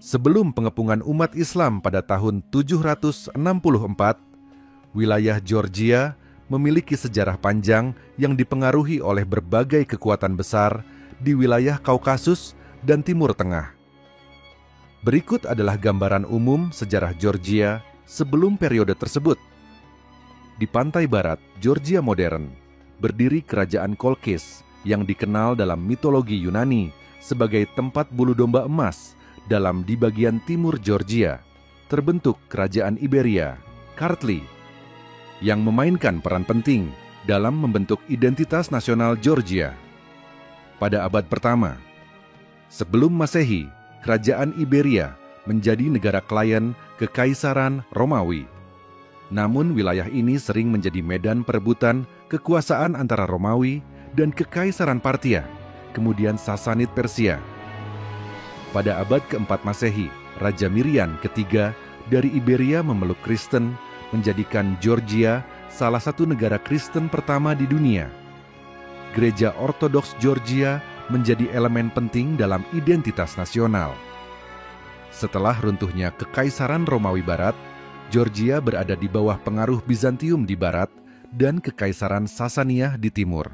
Sebelum pengepungan umat Islam pada tahun 764, wilayah Georgia memiliki sejarah panjang yang dipengaruhi oleh berbagai kekuatan besar di wilayah Kaukasus dan Timur Tengah. Berikut adalah gambaran umum sejarah Georgia sebelum periode tersebut. Di pantai barat Georgia modern, berdiri kerajaan Kolkis yang dikenal dalam mitologi Yunani sebagai tempat bulu domba emas. Dalam di bagian timur Georgia, terbentuk kerajaan Iberia, Kartli, yang memainkan peran penting dalam membentuk identitas nasional Georgia. Pada abad pertama, sebelum Masehi, kerajaan Iberia menjadi negara klien Kekaisaran Romawi. Namun wilayah ini sering menjadi medan perebutan kekuasaan antara Romawi dan Kekaisaran Parthia, kemudian Sasanid Persia. Pada abad keempat Masehi, Raja Mirian ketiga dari Iberia memeluk Kristen, menjadikan Georgia salah satu negara Kristen pertama di dunia. Gereja Ortodoks Georgia menjadi elemen penting dalam identitas nasional. Setelah runtuhnya Kekaisaran Romawi Barat, Georgia berada di bawah pengaruh Bizantium di barat dan Kekaisaran Sasania di timur.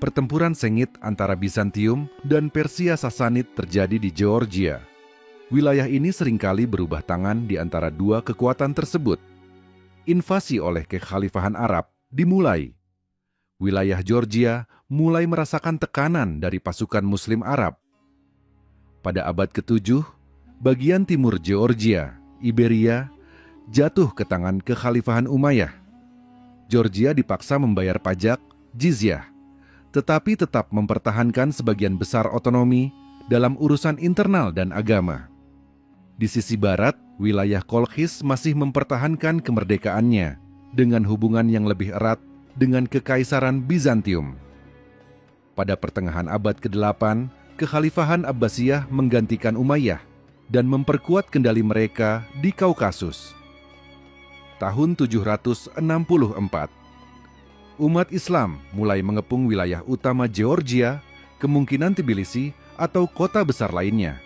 Pertempuran sengit antara Bizantium dan Persia Sasanid terjadi di Georgia. Wilayah ini seringkali berubah tangan di antara dua kekuatan tersebut. Invasi oleh kekhalifahan Arab dimulai. Wilayah Georgia mulai merasakan tekanan dari pasukan Muslim Arab. Pada abad ke-7, bagian timur Georgia, Iberia, jatuh ke tangan kekhalifahan Umayyah. Georgia dipaksa membayar pajak, jizyah, tetapi tetap mempertahankan sebagian besar otonomi dalam urusan internal dan agama. Di sisi barat, wilayah Kolkis masih mempertahankan kemerdekaannya dengan hubungan yang lebih erat dengan Kekaisaran Bizantium. Pada pertengahan abad ke-8, Kekhalifahan Abbasiyah menggantikan Umayyah dan memperkuat kendali mereka di Kaukasus. Tahun 764, umat Islam mulai mengepung wilayah utama Georgia, kemungkinan Tbilisi atau kota besar lainnya,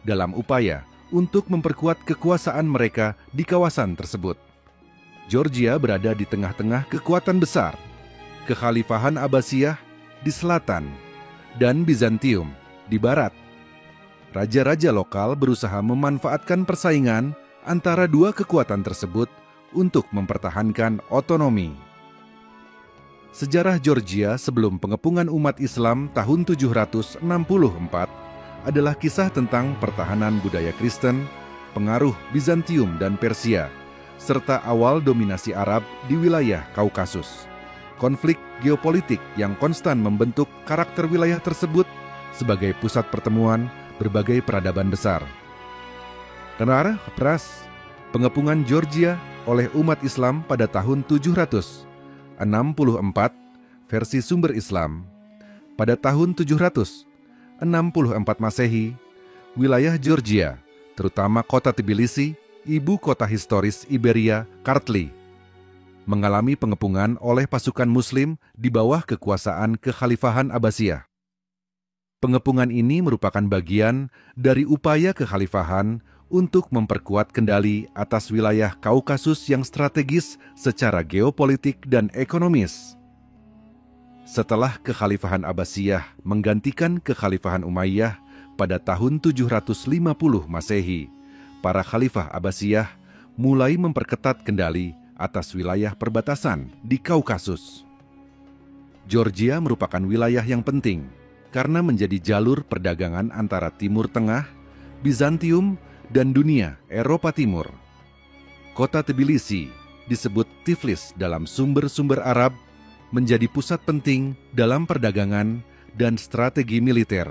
dalam upaya untuk memperkuat kekuasaan mereka di kawasan tersebut. Georgia berada di tengah-tengah kekuatan besar, Kekhalifahan Abbasiyah di selatan dan Bizantium di barat. Raja-raja lokal berusaha memanfaatkan persaingan antara dua kekuatan tersebut untuk mempertahankan otonomi. Sejarah Georgia sebelum pengepungan umat Islam tahun 764 adalah kisah tentang pertahanan budaya Kristen, pengaruh Bizantium dan Persia, serta awal dominasi Arab di wilayah Kaukasus. Konflik geopolitik yang konstan membentuk karakter wilayah tersebut sebagai pusat pertemuan berbagai peradaban besar. Kenara Pras, pengepungan Georgia oleh umat Islam pada tahun 764 versi sumber Islam. Pada tahun 764 Masehi, wilayah Georgia, terutama kota Tbilisi, ibu kota historis Iberia, Kartli, mengalami pengepungan oleh pasukan Muslim di bawah kekuasaan Kekhalifahan Abbasiyah. Pengepungan ini merupakan bagian dari upaya kekhalifahan untuk memperkuat kendali atas wilayah Kaukasus yang strategis secara geopolitik dan ekonomis. Setelah Kekhalifahan Abbasiyah menggantikan Kekhalifahan Umayyah pada tahun 750 Masehi, para Khalifah Abbasiyah mulai memperketat kendali atas wilayah perbatasan di Kaukasus. Georgia merupakan wilayah yang penting karena menjadi jalur perdagangan antara Timur Tengah, Bizantium, dan dunia Eropa Timur. Kota Tbilisi, disebut Tiflis dalam sumber-sumber Arab, menjadi pusat penting dalam perdagangan dan strategi militer.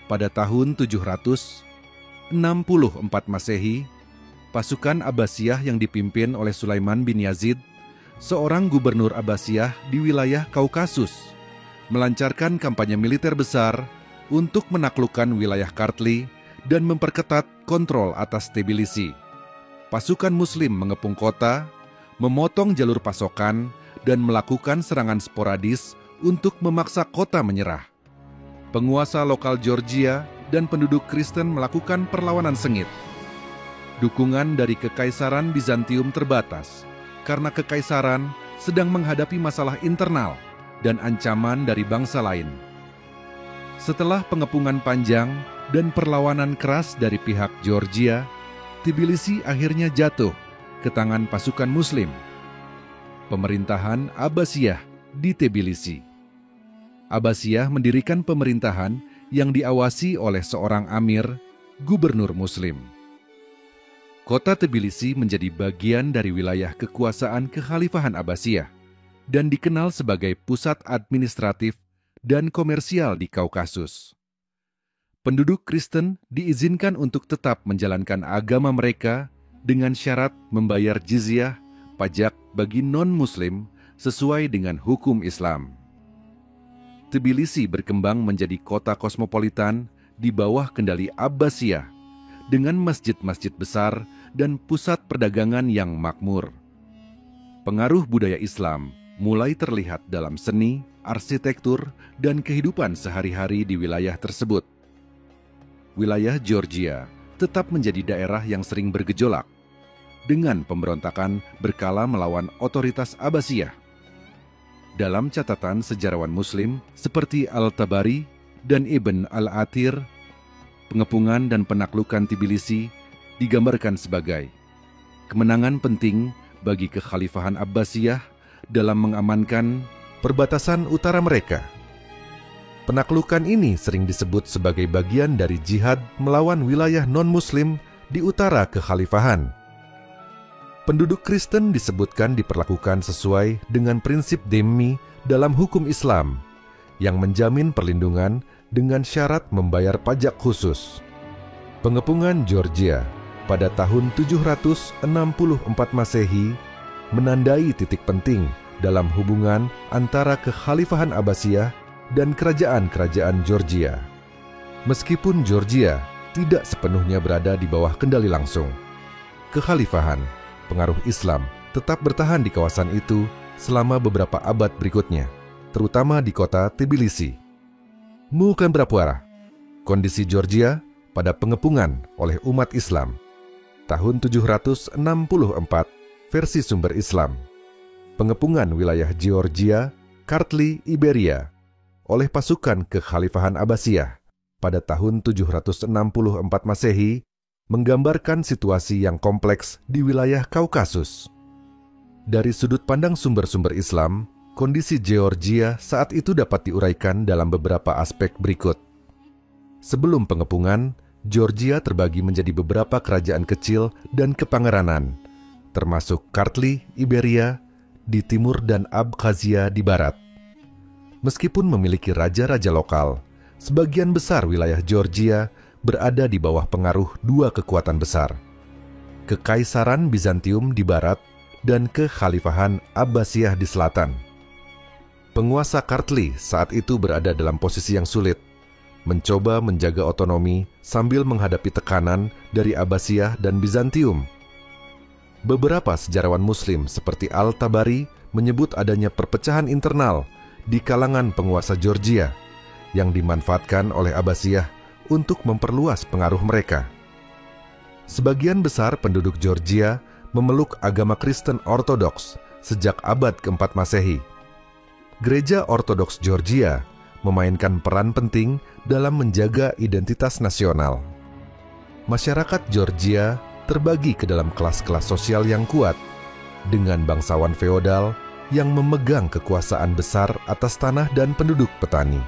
Pada tahun 764 Masehi, pasukan Abbasiyah yang dipimpin oleh Sulaiman bin Yazid, seorang gubernur Abbasiyah di wilayah Kaukasus, melancarkan kampanye militer besar untuk menaklukkan wilayah Kartli dan memperketat kontrol atas Tbilisi. Pasukan Muslim mengepung kota, memotong jalur pasokan, dan melakukan serangan sporadis untuk memaksa kota menyerah. Penguasa lokal Georgia dan penduduk Kristen melakukan perlawanan sengit. Dukungan dari Kekaisaran Bizantium terbatas, karena Kekaisaran sedang menghadapi masalah internal dan ancaman dari bangsa lain. Setelah pengepungan panjang dan perlawanan keras dari pihak Georgia, Tbilisi akhirnya jatuh ke tangan pasukan Muslim. Pemerintahan Abbasiyah di Tbilisi. Abbasiyah mendirikan pemerintahan yang diawasi oleh seorang amir, gubernur Muslim. Kota Tbilisi menjadi bagian dari wilayah kekuasaan Kekhalifahan Abbasiyah dan dikenal sebagai pusat administratif dan komersial di Kaukasus. Penduduk Kristen diizinkan untuk tetap menjalankan agama mereka dengan syarat membayar jizyah, pajak bagi non-Muslim sesuai dengan hukum Islam. Tbilisi berkembang menjadi kota kosmopolitan di bawah kendali Abbasiyah dengan masjid-masjid besar dan pusat perdagangan yang makmur. Pengaruh budaya Islam mulai terlihat dalam seni, arsitektur, dan kehidupan sehari-hari di wilayah tersebut. Wilayah Georgia tetap menjadi daerah yang sering bergejolak, dengan pemberontakan berkala melawan otoritas Abbasiyah. Dalam catatan sejarawan Muslim seperti Al-Tabari dan Ibn Al-Athir, pengepungan dan penaklukan Tbilisi digambarkan sebagai kemenangan penting bagi Kekhalifahan Abbasiyah dalam mengamankan perbatasan utara mereka. Penaklukan ini sering disebut sebagai bagian dari jihad melawan wilayah non-Muslim di utara Kekhalifahan. Penduduk Kristen disebutkan diperlakukan sesuai dengan prinsip dhimmi dalam hukum Islam yang menjamin perlindungan dengan syarat membayar pajak khusus. Pengepungan Georgia pada tahun 764 Masehi menandai titik penting dalam hubungan antara Kekhalifahan Abbasiyah dan kerajaan-kerajaan Georgia. Meskipun Georgia tidak sepenuhnya berada di bawah kendali langsung, Kekhalifahan, pengaruh Islam, tetap bertahan di kawasan itu selama beberapa abad berikutnya, terutama di kota Tbilisi. Bukan berapa kondisi Georgia pada pengepungan oleh umat Islam tahun 764 versi sumber Islam. Pengepungan wilayah Georgia, Kartli, Iberia oleh pasukan Kekhalifahan Abbasiyah pada tahun 764 Masehi menggambarkan situasi yang kompleks di wilayah Kaukasus. Dari sudut pandang sumber-sumber Islam, kondisi Georgia saat itu dapat diuraikan dalam beberapa aspek berikut. Sebelum pengepungan, Georgia terbagi menjadi beberapa kerajaan kecil dan kepangeranan, termasuk Kartli, Iberia, di timur dan Abkhazia di barat. Meskipun memiliki raja-raja lokal, sebagian besar wilayah Georgia berada di bawah pengaruh dua kekuatan besar, Kekaisaran Bizantium di barat dan Kekhalifahan Abbasiyah di selatan. Penguasa Kartli saat itu berada dalam posisi yang sulit, mencoba menjaga otonomi sambil menghadapi tekanan dari Abbasiyah dan Bizantium. Beberapa sejarawan Muslim seperti Al-Tabari menyebut adanya perpecahan internal di kalangan penguasa Georgia yang dimanfaatkan oleh Abbasiyah untuk memperluas pengaruh mereka. Sebagian besar penduduk Georgia memeluk agama Kristen Ortodoks sejak abad keempat Masehi. Gereja Ortodoks Georgia memainkan peran penting dalam menjaga identitas nasional. Masyarakat Georgia terbagi ke dalam kelas-kelas sosial yang kuat, dengan bangsawan feodal yang memegang kekuasaan besar atas tanah dan penduduk petani.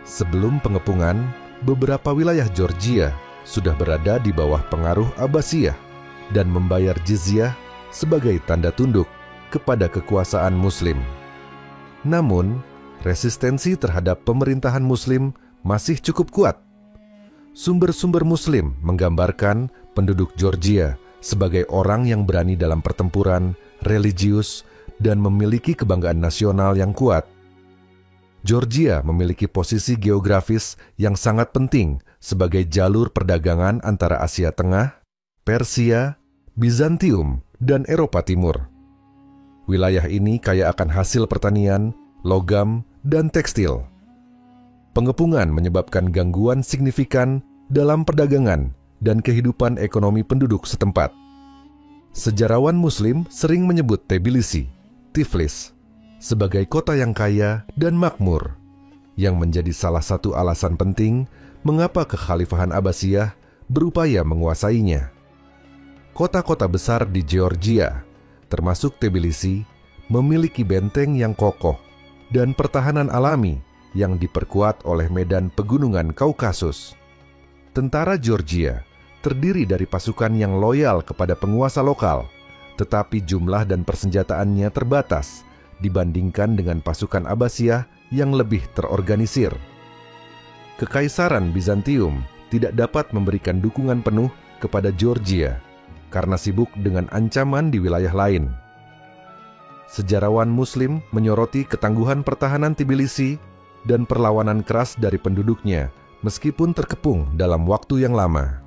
Sebelum pengepungan, beberapa wilayah Georgia sudah berada di bawah pengaruh Abbasiyah dan membayar jizyah sebagai tanda tunduk kepada kekuasaan Muslim. Namun, resistensi terhadap pemerintahan Muslim masih cukup kuat. Sumber-sumber Muslim menggambarkan penduduk Georgia sebagai orang yang berani dalam pertempuran, religius, dan memiliki kebanggaan nasional yang kuat. Georgia memiliki posisi geografis yang sangat penting sebagai jalur perdagangan antara Asia Tengah, Persia, Bizantium, dan Eropa Timur. Wilayah ini kaya akan hasil pertanian, logam, dan tekstil. Pengepungan menyebabkan gangguan signifikan dalam perdagangan dan kehidupan ekonomi penduduk setempat. Sejarawan Muslim sering menyebut Tbilisi, Tiflis, sebagai kota yang kaya dan makmur, yang menjadi salah satu alasan penting mengapa Kekhalifahan Abbasiyah berupaya menguasainya. Kota-kota besar di Georgia, termasuk Tbilisi, memiliki benteng yang kokoh dan pertahanan alami yang diperkuat oleh medan pegunungan Kaukasus. Tentara Georgia terdiri dari pasukan yang loyal kepada penguasa lokal, tetapi jumlah dan persenjataannya terbatas dibandingkan dengan pasukan Abbasiyah yang lebih terorganisir. Kekaisaran Bizantium tidak dapat memberikan dukungan penuh kepada Georgia karena sibuk dengan ancaman di wilayah lain. Sejarawan Muslim menyoroti ketangguhan pertahanan Tbilisi dan perlawanan keras dari penduduknya meskipun terkepung dalam waktu yang lama.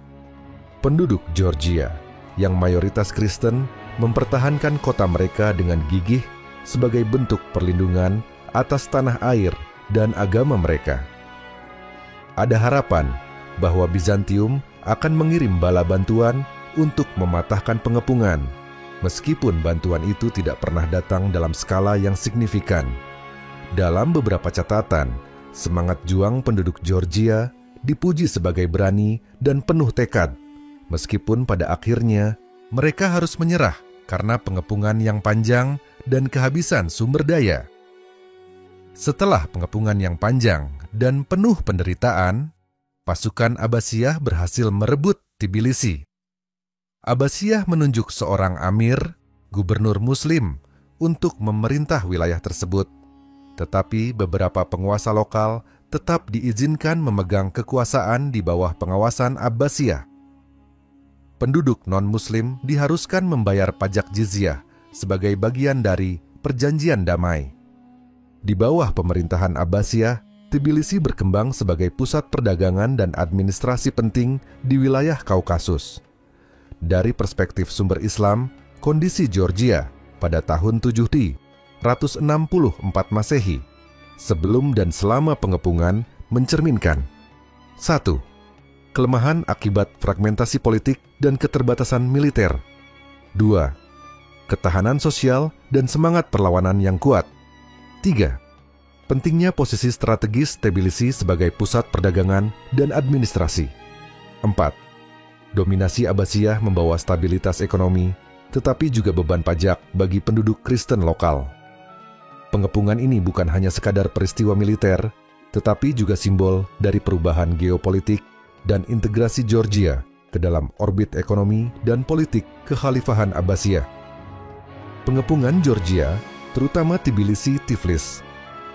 Penduduk Georgia yang mayoritas Kristen mempertahankan kota mereka dengan gigih sebagai bentuk perlindungan atas tanah air dan agama mereka. Ada harapan bahwa Bizantium akan mengirim bala bantuan untuk mematahkan pengepungan, meskipun bantuan itu tidak pernah datang dalam skala yang signifikan. Dalam beberapa catatan, semangat juang penduduk Georgia dipuji sebagai berani dan penuh tekad, meskipun pada akhirnya mereka harus menyerah karena pengepungan yang panjang dan kehabisan sumber daya. Setelah pengepungan yang panjang dan penuh penderitaan, pasukan Abbasiyah berhasil merebut Tbilisi. Abbasiyah menunjuk seorang amir, gubernur Muslim, untuk memerintah wilayah tersebut, tetapi beberapa penguasa lokal tetap diizinkan memegang kekuasaan di bawah pengawasan Abbasiyah. Penduduk non-Muslim diharuskan membayar pajak jizyah sebagai bagian dari perjanjian damai. Di bawah pemerintahan Abbasiyah, Tbilisi berkembang sebagai pusat perdagangan dan administrasi penting di wilayah Kaukasus. Dari perspektif sumber Islam, kondisi Georgia pada tahun 764 Masehi, sebelum dan selama pengepungan mencerminkan 1. Kelemahan akibat fragmentasi politik dan keterbatasan militer. 2. Ketahanan sosial dan semangat perlawanan yang kuat. 3. Pentingnya posisi strategis Tbilisi sebagai pusat perdagangan dan administrasi. 4. Dominasi Abbasiyah membawa stabilitas ekonomi, tetapi juga beban pajak bagi penduduk Kristen lokal. Pengepungan ini bukan hanya sekadar peristiwa militer, tetapi juga simbol dari perubahan geopolitik dan integrasi Georgia ke dalam orbit ekonomi dan politik Kekhalifahan Abbasiyah. Pengepungan Georgia, terutama Tbilisi Tiflis,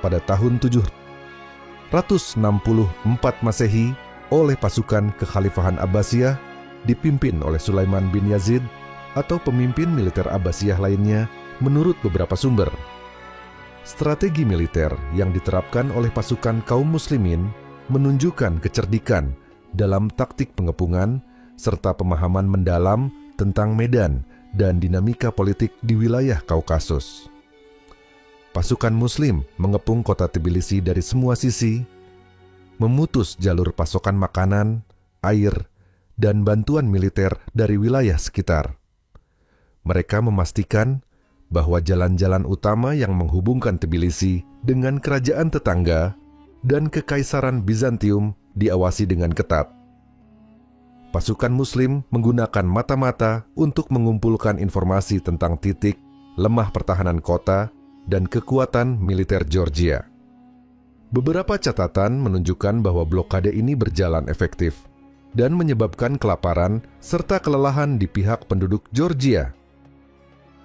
pada tahun 764 Masehi oleh pasukan Kekhalifahan Abbasiyah dipimpin oleh Sulaiman bin Yazid atau pemimpin militer Abbasiyah lainnya menurut beberapa sumber. Strategi militer yang diterapkan oleh pasukan kaum muslimin menunjukkan kecerdikan dalam taktik pengepungan serta pemahaman mendalam tentang medan dan dinamika politik di wilayah Kaukasus. Pasukan Muslim mengepung kota Tbilisi dari semua sisi, memutus jalur pasokan makanan, air, dan bantuan militer dari wilayah sekitar. Mereka memastikan bahwa jalan-jalan utama yang menghubungkan Tbilisi dengan kerajaan tetangga dan Kekaisaran Bizantium diawasi dengan ketat. Pasukan Muslim menggunakan mata-mata untuk mengumpulkan informasi tentang titik, lemah pertahanan kota, dan kekuatan militer Georgia. Beberapa catatan menunjukkan bahwa blokade ini berjalan efektif dan menyebabkan kelaparan serta kelelahan di pihak penduduk Georgia.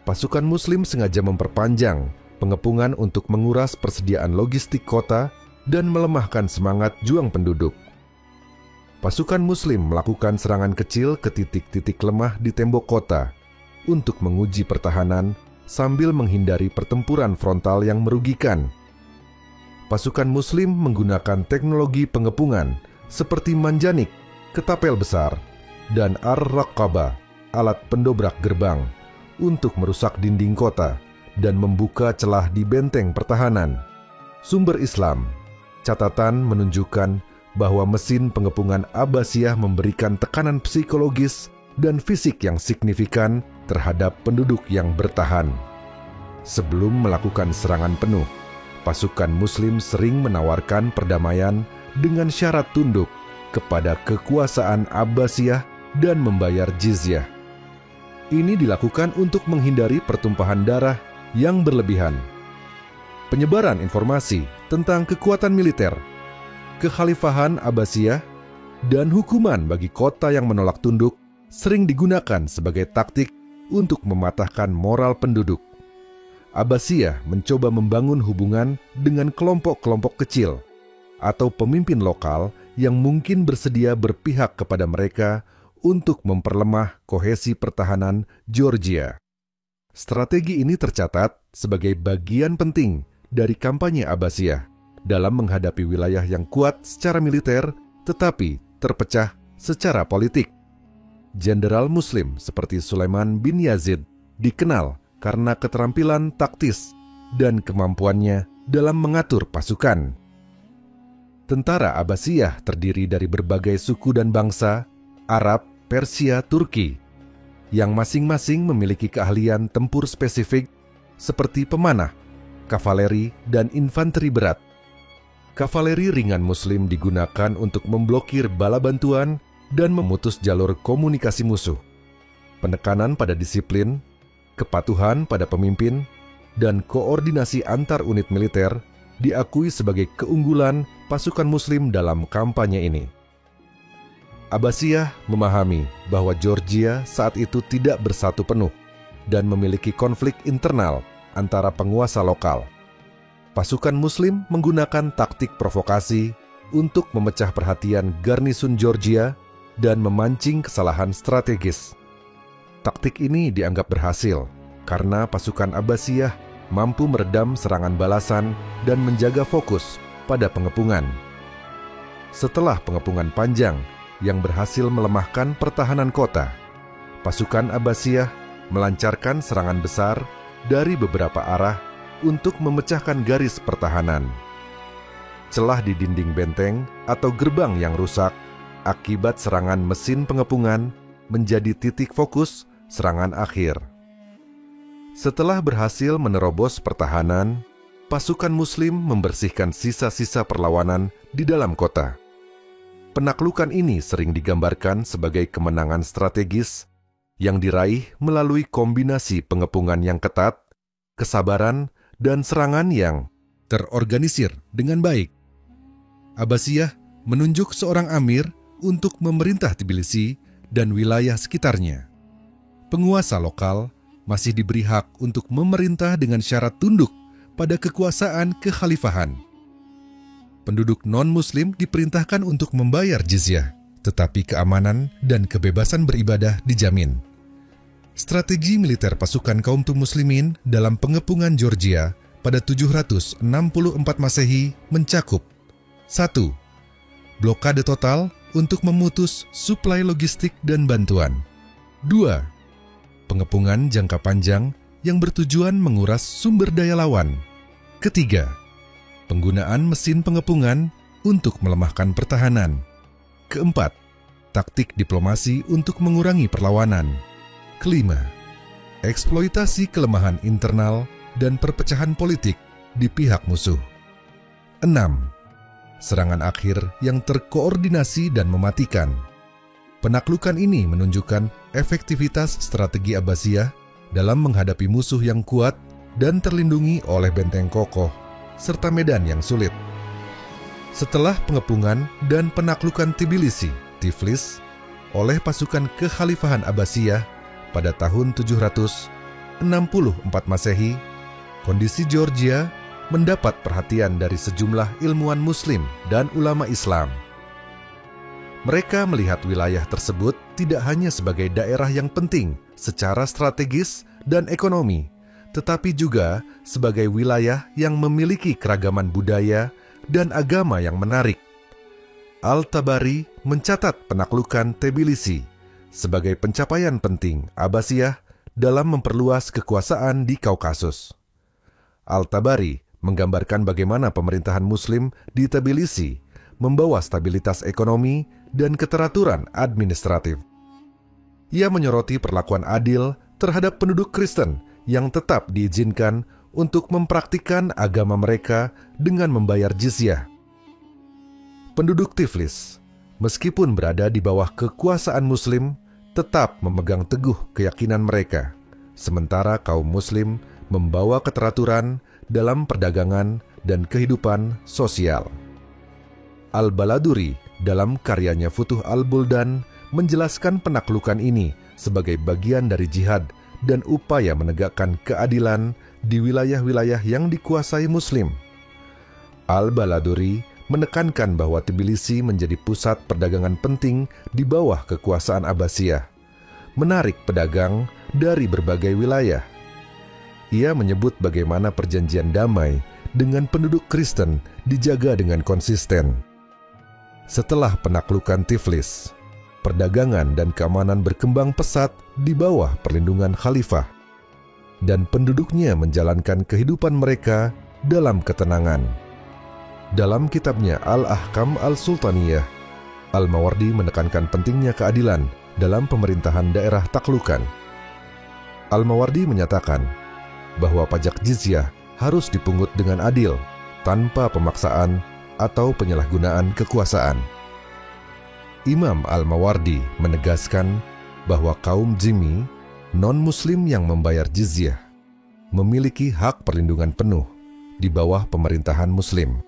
Pasukan Muslim sengaja memperpanjang pengepungan untuk menguras persediaan logistik kota dan melemahkan semangat juang penduduk. Pasukan Muslim melakukan serangan kecil ke titik-titik lemah di tembok kota untuk menguji pertahanan sambil menghindari pertempuran frontal yang merugikan. Pasukan Muslim menggunakan teknologi pengepungan seperti manjanik, ketapel besar, dan ar-raqabah, alat pendobrak gerbang, untuk merusak dinding kota dan membuka celah di benteng pertahanan. Sumber Islam, catatan menunjukkan bahwa mesin pengepungan Abbasiyah memberikan tekanan psikologis dan fisik yang signifikan terhadap penduduk yang bertahan. Sebelum melakukan serangan penuh, pasukan Muslim sering menawarkan perdamaian dengan syarat tunduk kepada kekuasaan Abbasiyah dan membayar jizyah. Ini dilakukan untuk menghindari pertumpahan darah yang berlebihan. Penyebaran informasi tentang kekuatan militer, kekhalifahan Abbasiyah, dan hukuman bagi kota yang menolak tunduk sering digunakan sebagai taktik untuk mematahkan moral penduduk. Abbasiyah mencoba membangun hubungan dengan kelompok-kelompok kecil atau pemimpin lokal yang mungkin bersedia berpihak kepada mereka untuk memperlemah kohesi pertahanan Georgia. Strategi ini tercatat sebagai bagian penting dari kampanye Abbasiyah dalam menghadapi wilayah yang kuat secara militer tetapi terpecah secara politik. Jenderal Muslim seperti Sulaiman bin Yazid dikenal karena keterampilan taktis dan kemampuannya dalam mengatur pasukan. Tentara Abbasiyah terdiri dari berbagai suku dan bangsa, Arab, Persia, Turki, yang masing-masing memiliki keahlian tempur spesifik seperti pemanah, kavaleri, dan infanteri berat. Kavaleri ringan Muslim digunakan untuk memblokir bala bantuan dan memutus jalur komunikasi musuh. Penekanan pada disiplin, kepatuhan pada pemimpin, dan koordinasi antar unit militer diakui sebagai keunggulan pasukan Muslim dalam kampanye ini. Abbasiyah memahami bahwa Georgia saat itu tidak bersatu penuh dan memiliki konflik internal antara penguasa lokal. Pasukan Muslim menggunakan taktik provokasi untuk memecah perhatian garnisun Georgia dan memancing kesalahan strategis. Taktik ini dianggap berhasil karena pasukan Abbasiyah mampu meredam serangan balasan dan menjaga fokus pada pengepungan. Setelah pengepungan panjang yang berhasil melemahkan pertahanan kota, pasukan Abbasiyah melancarkan serangan besar dari beberapa arah untuk memecahkan garis pertahanan. Celah di dinding benteng atau gerbang yang rusak akibat serangan mesin pengepungan menjadi titik fokus serangan akhir. Setelah berhasil menerobos pertahanan, pasukan Muslim membersihkan sisa-sisa perlawanan di dalam kota. Penaklukan ini sering digambarkan sebagai kemenangan strategis yang diraih melalui kombinasi pengepungan yang ketat, kesabaran, dan serangan yang terorganisir dengan baik. Abbasiyah menunjuk seorang amir untuk memerintah Tbilisi dan wilayah sekitarnya. Penguasa lokal masih diberi hak untuk memerintah dengan syarat tunduk pada kekuasaan kekhalifahan. Penduduk non-Muslim diperintahkan untuk membayar jizyah, tetapi keamanan dan kebebasan beribadah dijamin. Strategi militer pasukan kaum muslimin dalam pengepungan Georgia pada 764 Masehi mencakup 1. Blokade total untuk memutus suplai logistik dan bantuan. 2. Pengepungan jangka panjang yang bertujuan menguras sumber daya lawan. Ketiga, penggunaan mesin pengepungan untuk melemahkan pertahanan. Keempat, taktik diplomasi untuk mengurangi perlawanan. Kelima, eksploitasi kelemahan internal dan perpecahan politik di pihak musuh. 6. Serangan akhir yang terkoordinasi dan mematikan. Penaklukan ini menunjukkan efektivitas strategi Abbasiyah dalam menghadapi musuh yang kuat dan terlindungi oleh benteng kokoh, serta medan yang sulit. Setelah pengepungan dan penaklukan Tbilisi, Tiflis, oleh pasukan kekhalifahan Abbasiyah pada tahun 764 Masehi, kondisi Georgia mendapat perhatian dari sejumlah ilmuwan Muslim dan ulama Islam. Mereka melihat wilayah tersebut tidak hanya sebagai daerah yang penting secara strategis dan ekonomi, tetapi juga sebagai wilayah yang memiliki keragaman budaya dan agama yang menarik. Al-Tabari mencatat penaklukan Tbilisi sebagai pencapaian penting Abbasiyah dalam memperluas kekuasaan di Kaukasus. Al-Tabari menggambarkan bagaimana pemerintahan Muslim di Tbilisi membawa stabilitas ekonomi dan keteraturan administratif. Ia menyoroti perlakuan adil terhadap penduduk Kristen yang tetap diizinkan untuk mempraktikkan agama mereka dengan membayar jizyah. Penduduk Tiflis, meskipun berada di bawah kekuasaan Muslim, tetap memegang teguh keyakinan mereka, sementara kaum Muslim membawa keteraturan dalam perdagangan dan kehidupan sosial. Al-Baladuri dalam karyanya Futuh al-Buldan menjelaskan penaklukan ini sebagai bagian dari jihad dan upaya menegakkan keadilan di wilayah-wilayah yang dikuasai Muslim. Al-Baladuri menekankan bahwa Tbilisi menjadi pusat perdagangan penting di bawah kekuasaan Abbasiyah, menarik pedagang dari berbagai wilayah. Ia menyebut bagaimana perjanjian damai dengan penduduk Kristen dijaga dengan konsisten. Setelah penaklukan Tiflis, perdagangan dan keamanan berkembang pesat di bawah perlindungan khalifah, dan penduduknya menjalankan kehidupan mereka dalam ketenangan. Dalam kitabnya Al-Ahkam Al-Sultaniyah, Al-Mawardi menekankan pentingnya keadilan dalam pemerintahan daerah taklukan. Al-Mawardi menyatakan bahwa pajak jizyah harus dipungut dengan adil, tanpa pemaksaan atau penyalahgunaan kekuasaan. Imam Al-Mawardi menegaskan bahwa kaum Zimmi, non-Muslim yang membayar jizyah, memiliki hak perlindungan penuh di bawah pemerintahan Muslim.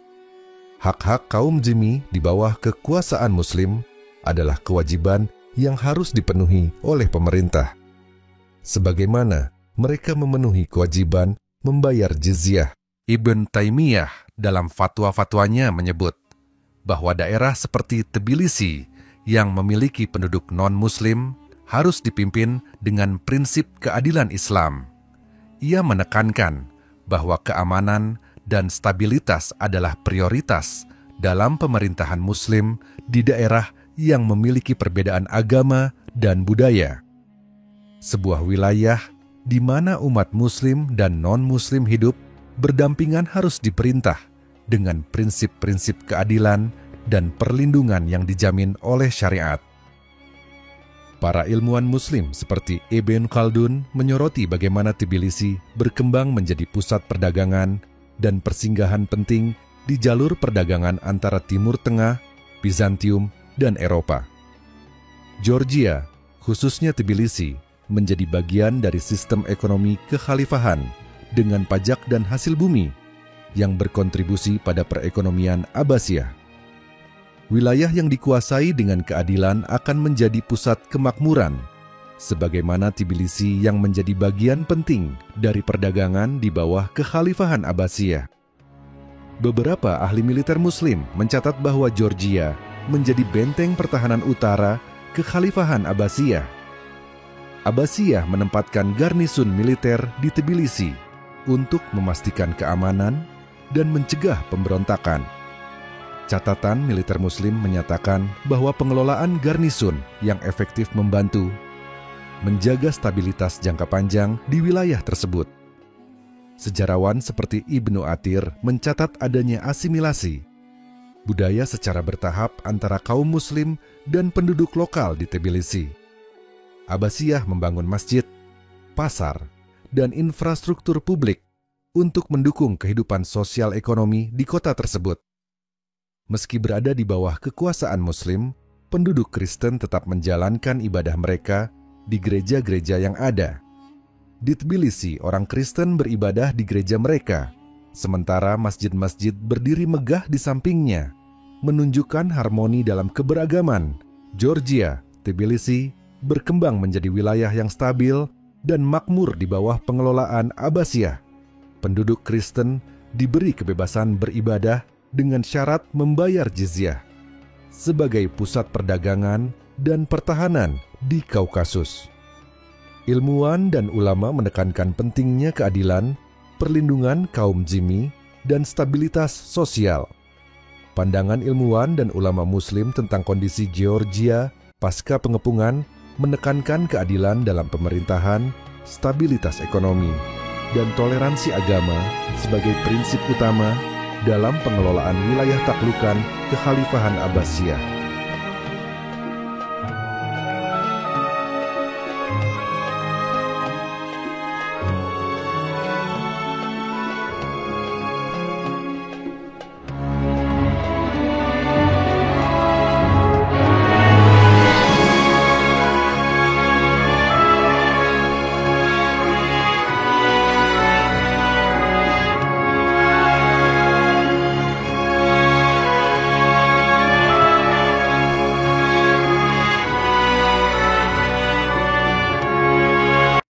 Hak-hak kaum Zimmi di bawah kekuasaan Muslim adalah kewajiban yang harus dipenuhi oleh pemerintah, sebagaimana mereka memenuhi kewajiban membayar jizyah. Ibn Taimiyah dalam fatwa-fatwanya menyebut bahwa daerah seperti Tbilisi yang memiliki penduduk non-Muslim harus dipimpin dengan prinsip keadilan Islam. Ia menekankan bahwa keamanan dan stabilitas adalah prioritas dalam pemerintahan Muslim di daerah yang memiliki perbedaan agama dan budaya. Sebuah wilayah di mana umat Muslim dan non-Muslim hidup berdampingan harus diperintah dengan prinsip-prinsip keadilan dan perlindungan yang dijamin oleh syariat. Para ilmuwan Muslim seperti Ibn Khaldun menyoroti bagaimana Tbilisi berkembang menjadi pusat perdagangan dan persinggahan penting di jalur perdagangan antara Timur Tengah, Bizantium, dan Eropa. Georgia, khususnya Tbilisi, menjadi bagian dari sistem ekonomi kekhalifahan dengan pajak dan hasil bumi yang berkontribusi pada perekonomian Abbasiyah. Wilayah yang dikuasai dengan keadilan akan menjadi pusat kemakmuran, sebagaimana Tbilisi yang menjadi bagian penting dari perdagangan di bawah kekhalifahan Abbasiyah. Beberapa ahli militer Muslim mencatat bahwa Georgia menjadi benteng pertahanan utara kekhalifahan Abbasiyah. Abbasiyah menempatkan garnisun militer di Tbilisi untuk memastikan keamanan dan mencegah pemberontakan. Catatan militer Muslim menyatakan bahwa pengelolaan garnisun yang efektif membantu menjaga stabilitas jangka panjang di wilayah tersebut. Sejarawan seperti Ibnu Athir mencatat adanya asimilasi budaya secara bertahap antara kaum Muslim dan penduduk lokal di Tbilisi. Abbasiyah membangun masjid, pasar, dan infrastruktur publik untuk mendukung kehidupan sosial ekonomi di kota tersebut. Meski berada di bawah kekuasaan Muslim, penduduk Kristen tetap menjalankan ibadah mereka di gereja-gereja yang ada. Di Tbilisi, orang Kristen beribadah di gereja mereka, sementara masjid-masjid berdiri megah di sampingnya, menunjukkan harmoni dalam keberagaman. Georgia, Tbilisi, berkembang menjadi wilayah yang stabil dan makmur di bawah pengelolaan Abbasiyah. Penduduk Kristen diberi kebebasan beribadah dengan syarat membayar jizyah sebagai pusat perdagangan dan pertahanan di Kaukasus. Ilmuwan dan ulama menekankan pentingnya keadilan, perlindungan kaum Zimmi, dan stabilitas sosial. Pandangan ilmuwan dan ulama Muslim tentang kondisi Georgia pasca pengepungan menekankan keadilan dalam pemerintahan, stabilitas ekonomi, dan toleransi agama sebagai prinsip utama dalam pengelolaan wilayah taklukan Kekhalifahan Abbasiyah.